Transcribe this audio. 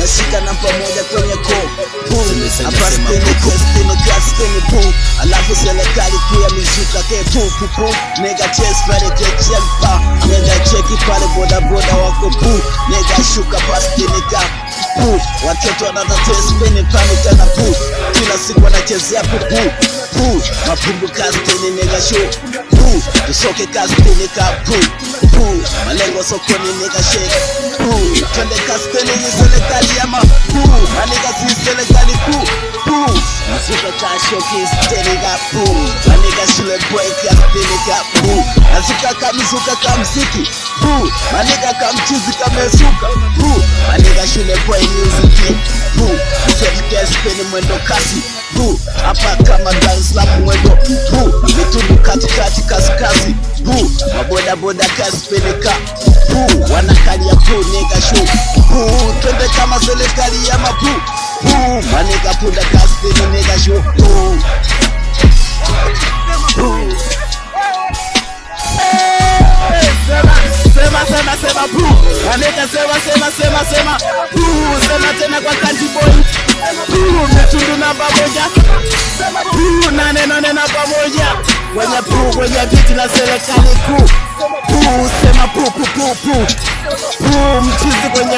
tunashika na pamoja kwenye koo. Hapa stini kasi, alafu serikali kuu ya mizuka ke nega chase pale kechempa, nega cheki pale boda boda wako nega shuka pastini ka watoto wanatest peni pami tena kila siku wanachezea mapumbu kastini nega show tusoke kastini ka malengo sokoni nega shake twende kastini ni serikali ya manega si serikali Nasuka kasho kisteni ka manega shule boy kastini ka nasuka kamizuka kamziki manega kamchizi kamesuka manega shule boy music kesteni mwendo kasi hapa kama Dar es Salaam mwendo mitundu katikati kaskazi maboda boda kaspeleka wanakalia nega show twende kama serikali ya manega punda kasteni nega show Sema manega sema tena kwa Kanji Boy metundu namba moja nena pamoja kwenye biti na serikali kuu sema mchizi kwenye